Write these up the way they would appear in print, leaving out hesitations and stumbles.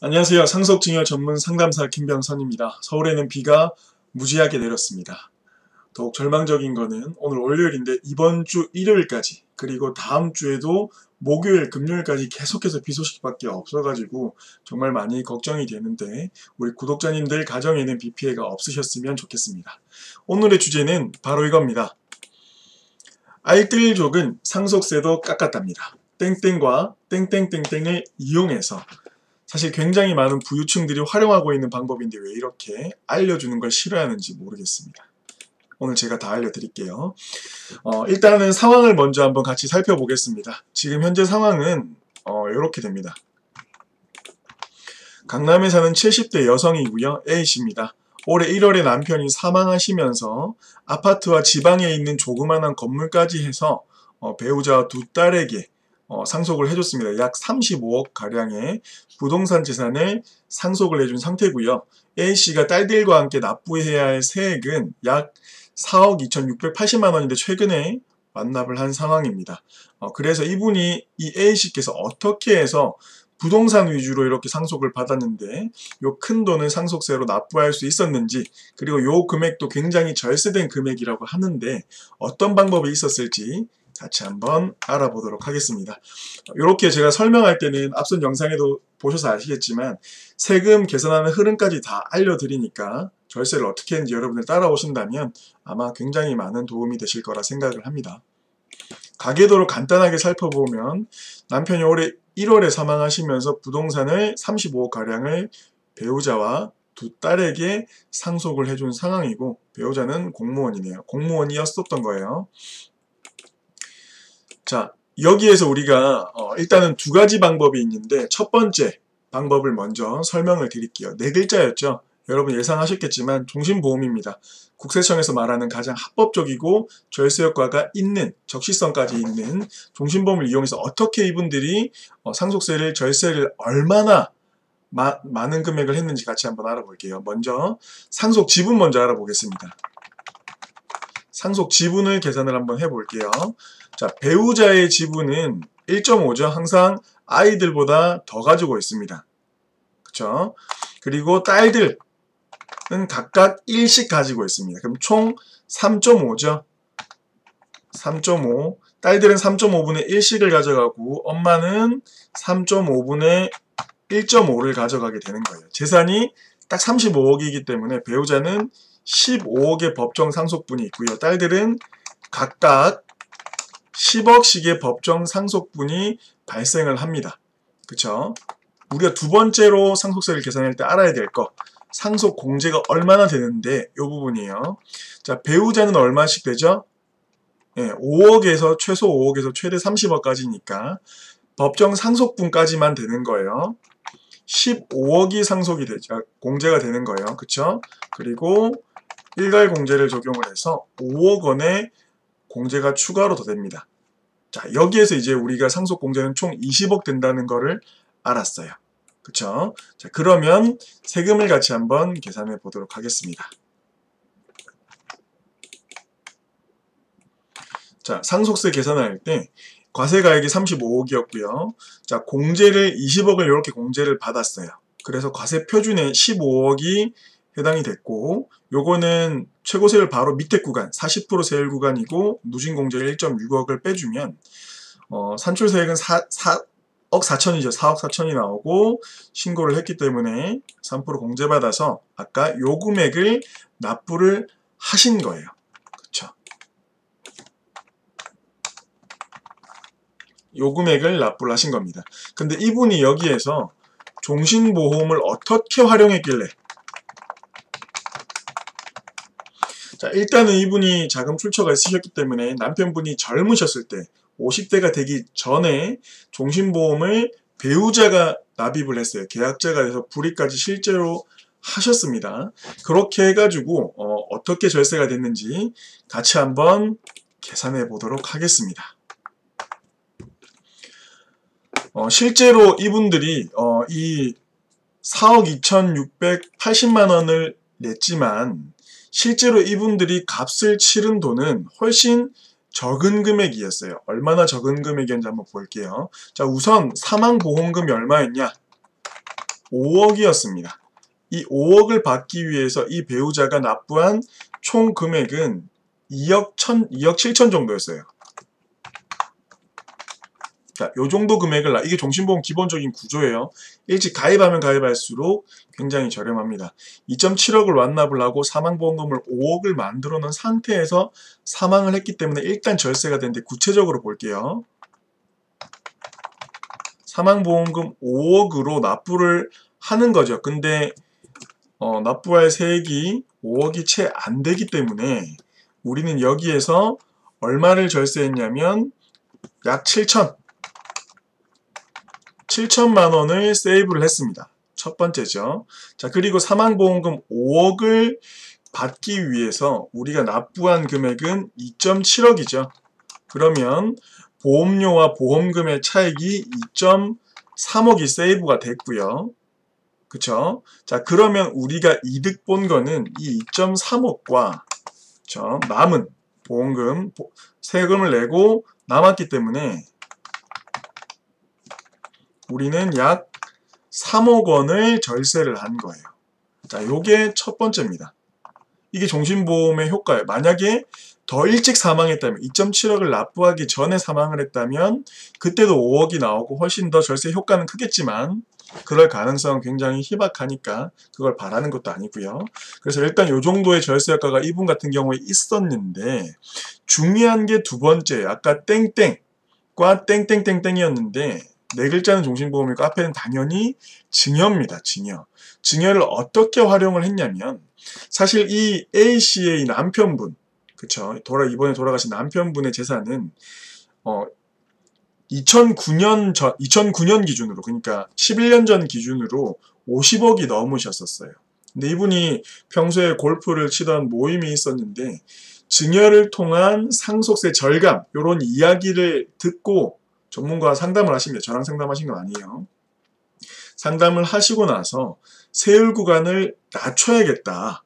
안녕하세요. 상속증여 전문 상담사 김병선입니다. 서울에는 비가 무지하게 내렸습니다. 더욱 절망적인 거는 오늘 월요일인데 이번 주 일요일까지 그리고 다음 주에도 목요일, 금요일까지 계속해서 비 소식밖에 없어가지고 정말 많이 걱정이 되는데 우리 구독자님들 가정에는 비 피해가 없으셨으면 좋겠습니다. 오늘의 주제는 바로 이겁니다. 알뜰족은 상속세도 깎았답니다. 땡땡과 땡땡땡땡을 이용해서 사실 굉장히 많은 부유층들이 활용하고 있는 방법인데 왜 이렇게 알려주는 걸 싫어하는지 모르겠습니다. 오늘 제가 다 알려드릴게요. 일단은 상황을 먼저 한번 같이 살펴보겠습니다. 지금 현재 상황은 이렇게 됩니다. 강남에 사는 70대 여성이고요. A씨입니다. 올해 1월에 남편이 사망하시면서 아파트와 지방에 있는 조그만한 건물까지 해서 배우자와 두 딸에게 상속을 해줬습니다. 약 35억 가량의 부동산 재산을 상속을 해준 상태고요. A씨가 딸들과 함께 납부해야 할 세액은 약 4억 2,680만 원인데 최근에 완납을 한 상황입니다. 그래서 이분이 이 A씨께서 어떻게 해서 부동산 위주로 이렇게 상속을 받았는데 요 큰 돈을 상속세로 납부할 수 있었는지, 그리고 요 금액도 굉장히 절세된 금액이라고 하는데 어떤 방법이 있었을지 같이 한번 알아보도록 하겠습니다. 이렇게 제가 설명할 때는 앞선 영상에도 보셔서 아시겠지만 세금 계산하는 흐름까지 다 알려드리니까 절세를 어떻게 했는지 여러분들 따라오신다면 아마 굉장히 많은 도움이 되실 거라 생각을 합니다. 가계도를 간단하게 살펴보면 남편이 올해 1월에 사망하시면서 부동산을 35억 가량을 배우자와 두 딸에게 상속을 해준 상황이고, 배우자는 공무원이네요. 공무원이었었던 거예요. 자, 여기에서 우리가 일단은 두 가지 방법이 있는데 첫 번째 방법을 먼저 설명을 드릴게요. 네 글자였죠. 여러분 예상하셨겠지만 종신보험입니다. 국세청에서 말하는 가장 합법적이고 절세 효과가 있는, 적시성까지 있는 종신보험을 이용해서 어떻게 이분들이 상속세를, 절세를 얼마나 많은 금액을 했는지 같이 한번 알아볼게요. 먼저 상속 지분 먼저 알아보겠습니다. 상속 지분을 계산을 한번 해볼게요. 자, 배우자의 지분은 1.5죠. 항상 아이들보다 더 가지고 있습니다. 그쵸? 그리고 딸들은 각각 1씩 가지고 있습니다. 그럼 총 3.5죠. 3.5. 딸들은 3.5분의 1씩을 가져가고 엄마는 3.5분의 1.5를 가져가게 되는 거예요. 재산이 딱 35억이기 때문에 배우자는 15억의 법정 상속분이 있고요. 딸들은 각각 10억씩의 법정 상속분이 발생을 합니다. 그쵸? 우리가 두 번째로 상속세를 계산할 때 알아야 될 거, 상속 공제가 얼마나 되는데 이 부분이에요. 자, 배우자는 얼마씩 되죠? 5억에서 최소 5억에서 최대 30억까지니까 법정 상속분까지만 되는 거예요. 15억이 상속이 되죠. 공제가 되는 거예요. 그쵸? 그리고 일괄 공제를 적용을 해서 5억 원의 공제가 추가로 더 됩니다. 자, 여기에서 이제 우리가 상속 공제는 총 20억 된다는 거를 알았어요. 그쵸? 자, 그러면 세금을 같이 한번 계산해 보도록 하겠습니다. 자, 상속세 계산할 때 과세가액이 35억이었고요. 자, 공제를 20억을 이렇게 공제를 받았어요. 그래서 과세 표준에 15억이 해당이 됐고, 요거는 최고세율 바로 밑에 구간 40% 세율 구간이고 누진공제를 1.6억을 빼주면 산출세액은 4억 4천이죠. 4억 4천이 나오고 신고를 했기 때문에 3% 공제받아서 아까 요 금액을 납부를 하신 거예요. 그쵸? 요 금액을 납부를 하신 겁니다. 근데 이분이 여기에서 종신보험을 어떻게 활용했길래, 자, 일단은 이분이 자금 출처가 있으셨기 때문에 남편분이 젊으셨을 때 50대가 되기 전에 종신보험을 배우자가 납입을 했어요. 계약자가 돼서 불이까지 실제로 하셨습니다. 그렇게 해가지고 어떻게 절세가 됐는지 같이 한번 계산해 보도록 하겠습니다. 실제로 이분들이 이 4억 2,680만 원을 냈지만 실제로 이분들이 값을 치른 돈은 훨씬 적은 금액이었어요. 얼마나 적은 금액이었는지 한번 볼게요. 자, 우선 사망보험금이 얼마였냐? 5억이었습니다. 이 5억을 받기 위해서 이 배우자가 납부한 총 금액은 2억 7천 정도였어요. 자, 요 정도 금액을, 이게 종신보험 기본적인 구조예요. 일찍 가입하면 가입할수록 굉장히 저렴합니다. 2.7억을 완납을 하고 사망보험금을 5억을 만들어 놓은 상태에서 사망을 했기 때문에 일단 절세가 되는데, 구체적으로 볼게요. 사망보험금 5억으로 납부를 하는 거죠. 근데 납부할 세액이 5억이 채 안 되기 때문에 우리는 여기에서 얼마를 절세했냐면 약 7천만 원을 세이브를 했습니다. 첫 번째죠. 자, 그리고 사망보험금 5억을 받기 위해서 우리가 납부한 금액은 2.7억이죠. 그러면 보험료와 보험금의 차익이 2.3억이 세이브가 됐고요. 그쵸? 자, 그러면 우리가 이득 본 거는 이 2.3억과 남은 보험금, 세금을 내고 남았기 때문에 우리는 약 3억 원을 절세를 한 거예요. 자, 요게 첫 번째입니다. 이게 종신보험의 효과예요. 만약에 더 일찍 사망했다면, 2.7억을 납부하기 전에 사망을 했다면 그때도 5억이 나오고 훨씬 더 절세 효과는 크겠지만 그럴 가능성은 굉장히 희박하니까 그걸 바라는 것도 아니고요. 그래서 일단 요 정도의 절세 효과가 이분 같은 경우에 있었는데, 중요한 게 두 번째, 아까 땡땡과 땡땡땡땡이었는데 네 글자는 종신보험이고 앞에는 당연히 증여입니다. 증여를 어떻게 활용을 했냐면, 사실 이 A씨의 남편분, 그쵸? 이번에 돌아가신 남편분의 재산은 2009년 기준으로, 그러니까 11년 전 기준으로 50억이 넘으셨었어요. 근데 이분이 평소에 골프를 치던 모임이 있었는데 증여를 통한 상속세 절감, 이런 이야기를 듣고 전문가와 상담을 하십니다. 저랑 상담하신 건 아니에요. 상담을 하시고 나서 세율 구간을 낮춰야겠다.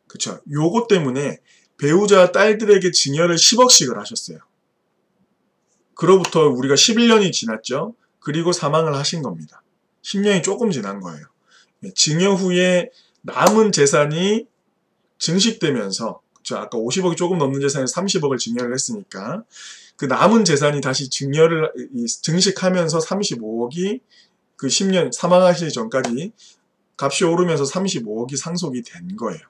그쵸? 요거 때문에 배우자 딸들에게 증여를 10억씩을 하셨어요. 그로부터 우리가 11년이 지났죠. 그리고 사망을 하신 겁니다. 10년이 조금 지난 거예요. 증여 후에 남은 재산이 증식되면서, 그쵸? 아까 50억이 조금 넘는 재산에서 30억을 증여를 했으니까 그 남은 재산이 다시 증식하면서 35억이 그 10년 사망하시기 전까지 값이 오르면서 35억이 상속이 된 거예요.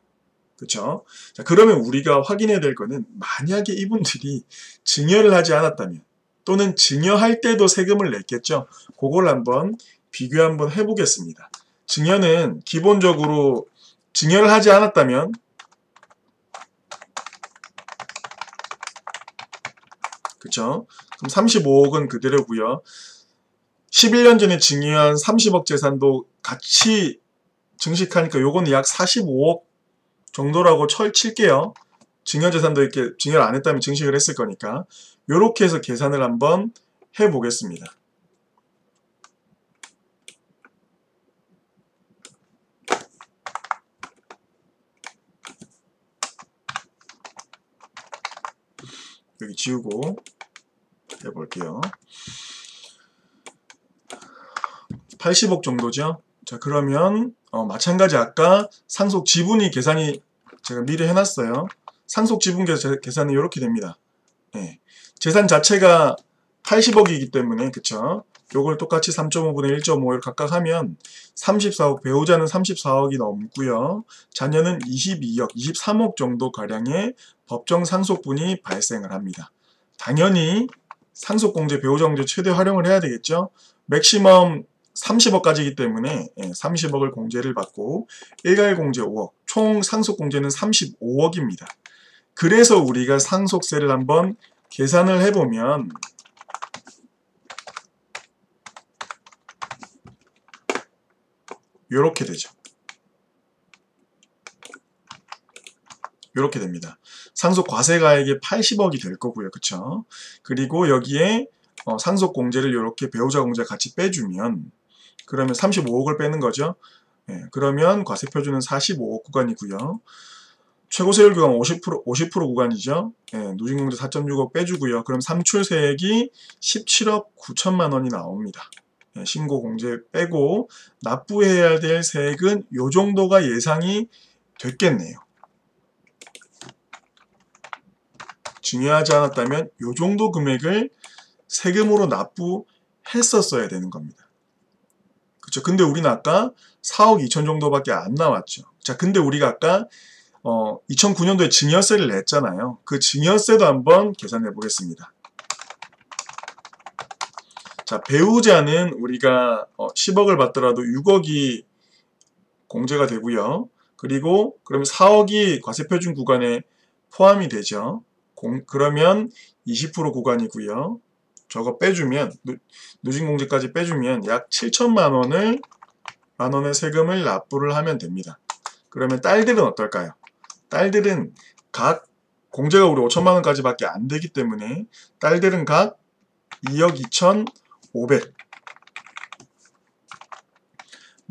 그쵸? 자, 그러면 우리가 확인해야 될 거는, 만약에 이분들이 증여를 하지 않았다면, 또는 증여할 때도 세금을 냈겠죠? 그걸 한번 비교 한번 해보겠습니다. 증여는 기본적으로 증여를 하지 않았다면, 그쵸? 그럼 35억은 그대로고요. 11년 전에 증여한 30억 재산도 같이 증식하니까 요거는 약 45억 정도라고 칠게요. 증여재산도 이렇게 증여를 안 했다면 증식을 했을 거니까. 요렇게 해서 계산을 한번 해보겠습니다. 여기 지우고 해볼게요. 80억 정도죠. 자, 그러면 마찬가지 아까 상속 지분이 계산이 제가 미리 해놨어요. 상속 지분 계산은 이렇게 됩니다. 네. 재산 자체가 80억이기 때문에, 그쵸? 요걸 똑같이 3.5분의 1.5를 각각 하면 34억, 배우자는 34억이 넘고요. 자녀는 22억, 23억 정도 가량의 법정 상속분이 발생을 합니다. 당연히 상속공제, 배우자공제 최대 활용을 해야 되겠죠? 맥시멈 30억까지이기 때문에 30억을 공제를 받고 일괄공제 5억, 총 상속공제는 35억입니다. 그래서 우리가 상속세를 한번 계산을 해보면 요렇게 되죠. 요렇게 됩니다. 상속 과세가액이 80억이 될 거고요. 그쵸? 그리고 여기에 상속공제를 요렇게 배우자 공제 같이 빼주면, 그러면 35억을 빼는 거죠. 그러면 과세표준은 45억 구간이고요. 최고세율 구간 50% 구간이죠. 누진공제 4.6억 빼주고요. 그럼 삼출세액이 17억 9천만 원이 나옵니다. 신고 공제 빼고 납부해야 될 세액은 요 정도가 예상이 됐겠네요. 중요하지 않았다면 요 정도 금액을 세금으로 납부했었어야 되는 겁니다. 그쵸? 근데 우리는 아까 4억 2천 정도밖에 안 나왔죠. 자, 근데 우리가 아까 2009년도에 증여세를 냈잖아요. 그 증여세도 한번 계산해 보겠습니다. 자, 배우자는 우리가 10억을 받더라도 6억이 공제가 되고요. 그리고 그럼 4억이 과세표준 구간에 포함이 되죠. 그러면 20% 구간이고요. 저거 빼주면 누진공제까지 빼주면 약 7천만 원의 세금을 납부를 하면 됩니다. 그러면 딸들은 어떨까요? 딸들은 각 공제가 우리 5천만 원까지밖에 안 되기 때문에 딸들은 각 2억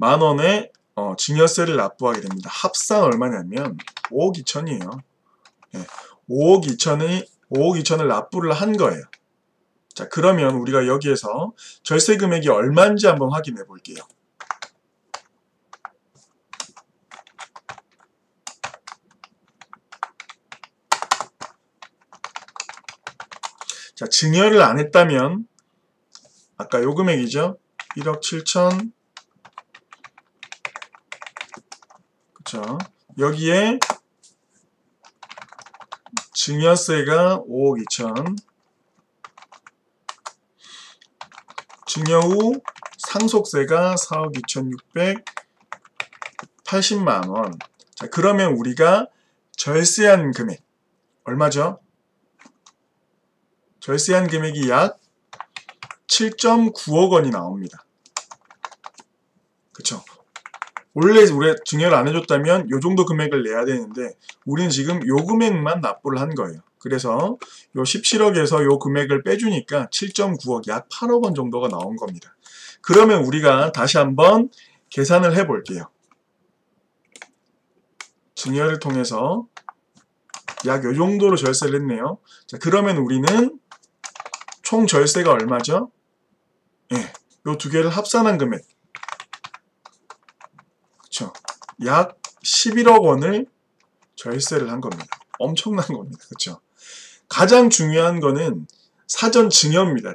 2,500만 원의 증여세를 납부하게 됩니다. 합산 얼마냐면 5억 2천이에요. 5억 2천을 납부를 한 거예요. 자, 그러면 우리가 여기에서 절세 금액이 얼마인지 한번 확인해 볼게요. 자, 증여를 안 했다면 아까 요 금액이죠. 1억 7천. 그쵸? 여기에 증여세가 5억 2천. 증여 후 상속세가 4억 2,680만 원. 자, 그러면 우리가 절세한 금액 얼마죠? 절세한 금액이 약 7.9억 원이 나옵니다. 그쵸? 원래 우리가 증여를 안 해줬다면 요 정도 금액을 내야 되는데 우리는 지금 요 금액만 납부를 한 거예요. 그래서 요 17억에서 요 금액을 빼주니까 7.9억, 약 8억 원 정도가 나온 겁니다. 그러면 우리가 다시 한번 계산을 해 볼게요. 증여를 통해서 약 요 정도로 절세를 했네요. 자, 그러면 우리는 총 절세가 얼마죠? 예, 요 두 개를 합산한 금액. 그쵸? 약 11억 원을 절세를 한 겁니다. 엄청난 겁니다. 그쵸? 가장 중요한 거는 사전 증여입니다.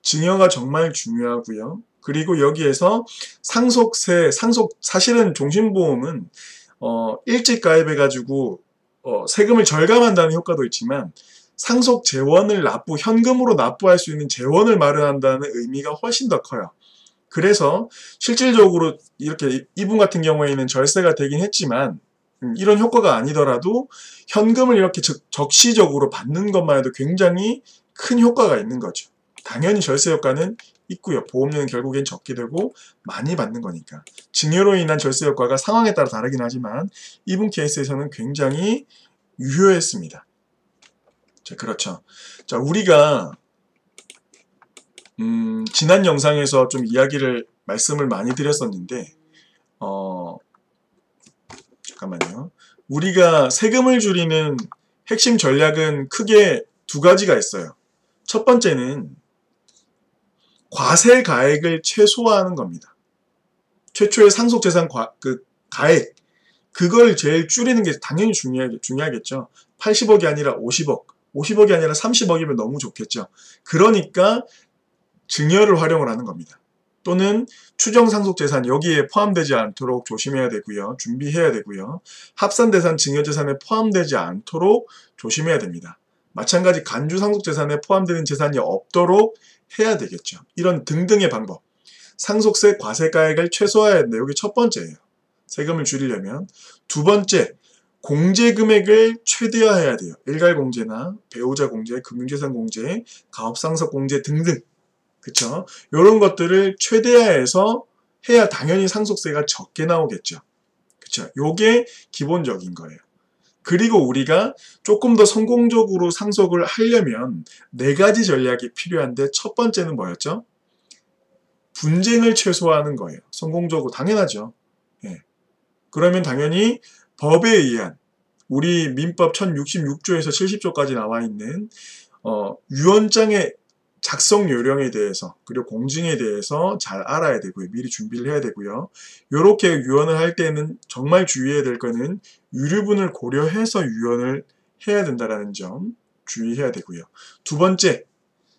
증여가 정말 중요하고요. 그리고 여기에서 사실은 종신보험은 일찍 가입해가지고 세금을 절감한다는 효과도 있지만 상속 재원을 현금으로 납부할 수 있는 재원을 마련한다는 의미가 훨씬 더 커요. 그래서 실질적으로 이렇게 이분 같은 경우에는 절세가 되긴 했지만 이런 효과가 아니더라도 현금을 이렇게 적시적으로 받는 것만 해도 굉장히 큰 효과가 있는 거죠. 당연히 절세 효과는 있고요. 보험료는 결국엔 적게 되고 많이 받는 거니까. 증여로 인한 절세 효과가 상황에 따라 다르긴 하지만 이분 케이스에서는 굉장히 유효했습니다. 자, 그렇죠. 자, 우리가 지난 영상에서 좀 말씀을 많이 드렸었는데 잠깐만요. 우리가 세금을 줄이는 핵심 전략은 크게 두 가지가 있어요. 첫 번째는 과세 가액을 최소화하는 겁니다. 최초의 상속재산 가액, 그걸 제일 줄이는 게 당연히 중요하겠죠. 80억이 아니라 50억, 50억이 아니라 30억이면 너무 좋겠죠. 그러니까 증여를 활용을 하는 겁니다. 또는 추정상속재산 여기에 포함되지 않도록 조심해야 되고요. 준비해야 되고요. 합산대산 증여재산에 포함되지 않도록 조심해야 됩니다. 마찬가지 간주상속재산에 포함되는 재산이 없도록 해야 되겠죠. 이런 등등의 방법. 상속세 과세가액을 최소화해야 된다. 여기 첫 번째예요. 세금을 줄이려면. 두 번째, 공제금액을 최대화해야 돼요. 일괄공제나 배우자 공제, 금융재산 공제, 가업상속 공제 등등. 그쵸? 이런 것들을 최대화해서 해야 당연히 상속세가 적게 나오겠죠. 그쵸? 요게 기본적인 거예요. 그리고 우리가 조금 더 성공적으로 상속을 하려면 네 가지 전략이 필요한데 첫 번째는 뭐였죠? 분쟁을 최소화하는 거예요. 성공적으로 당연하죠. 예. 그러면 당연히 법에 의한 우리 민법 1066조에서 70조까지 나와 있는 유언장의 작성 요령에 대해서 그리고 공증에 대해서 잘 알아야 되고요. 미리 준비를 해야 되고요. 이렇게 유언을 할 때는 정말 주의해야 될 거는 유류분을 고려해서 유언을 해야 된다는 점 주의해야 되고요. 두 번째,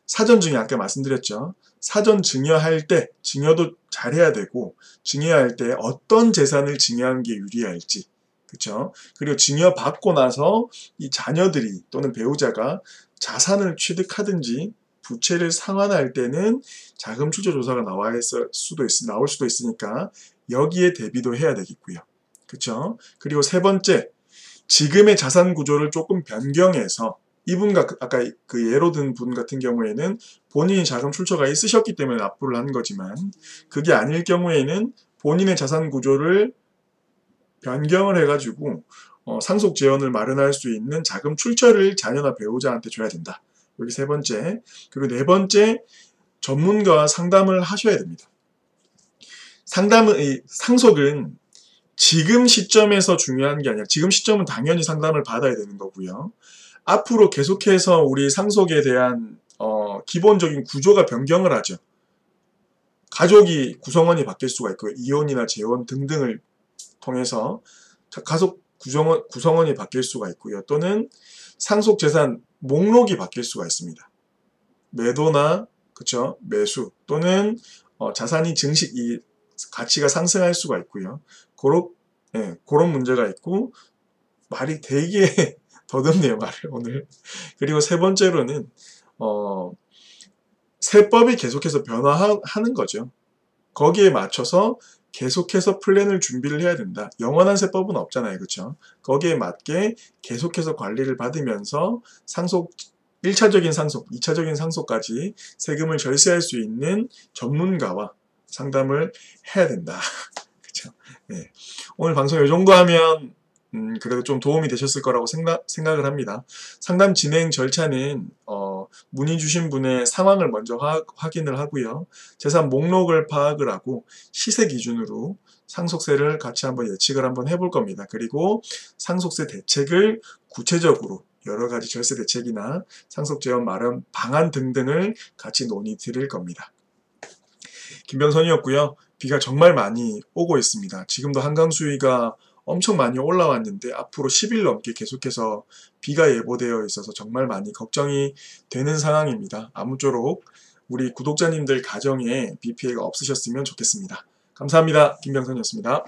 사전 증여 아까 말씀드렸죠. 사전 증여할 때 증여도 잘해야 되고 증여할 때 어떤 재산을 증여하는 게 유리할지 그렇죠. 그리고 증여받고 나서 이 자녀들이 또는 배우자가 자산을 취득하든지 부채를 상환할 때는 자금 출처 조사가 나올 수도 있으니까 여기에 대비도 해야 되겠고요. 그렇죠. 그리고 세 번째, 지금의 자산 구조를 조금 변경해서 이분과 아까 그 예로 든 분 같은 경우에는 본인이 자금 출처가 있으셨기 때문에 납부를 한 거지만 그게 아닐 경우에는 본인의 자산 구조를 변경을 해가지고 상속 재원을 마련할 수 있는 자금 출처를 자녀나 배우자한테 줘야 된다. 여기 세 번째. 그리고 네 번째, 전문가와 상담을 하셔야 됩니다. 상속은 지금 시점에서 중요한 게 아니라 지금 시점은 당연히 상담을 받아야 되는 거고요. 앞으로 계속해서 우리 상속에 대한 기본적인 구조가 변경을 하죠. 가족이 구성원이 바뀔 수가 있고요. 이혼이나 재혼 등등을 통해서 가족 구성원이 바뀔 수가 있고요. 또는 상속재산 목록이 바뀔 수가 있습니다. 매도나 그쵸 매수 또는 자산이 이 가치가 상승할 수가 있고요. 그런 문제가 있고 말이 되게 더듬네요 말을 오늘. 그리고 세 번째로는 세법이 계속해서 변화하는 거죠. 거기에 맞춰서 계속해서 플랜을 준비를 해야 된다. 영원한 세법은 없잖아요. 그렇죠? 거기에 맞게 계속해서 관리를 받으면서 1차적인 상속, 2차적인 상속까지 세금을 절세할 수 있는 전문가와 상담을 해야 된다. 그렇죠? 네. 오늘 방송 이 정도 하면 그래도 좀 도움이 되셨을 거라고 생각을 합니다. 상담 진행 절차는 문의 주신 분의 상황을 먼저 확인을 하고요. 재산 목록을 파악을 하고 시세 기준으로 상속세를 같이 한번 예측을 한번 해볼 겁니다. 그리고 상속세 대책을 구체적으로 여러 가지 절세 대책이나 상속재원 마련 방안 등등을 같이 논의 드릴 겁니다. 김병선이었고요. 비가 정말 많이 오고 있습니다. 지금도 한강 수위가 엄청 많이 올라왔는데 앞으로 10일 넘게 계속해서 비가 예보되어 있어서 정말 많이 걱정이 되는 상황입니다. 아무쪼록 우리 구독자님들 가정에 비 피해가 없으셨으면 좋겠습니다. 감사합니다. 김병선이었습니다.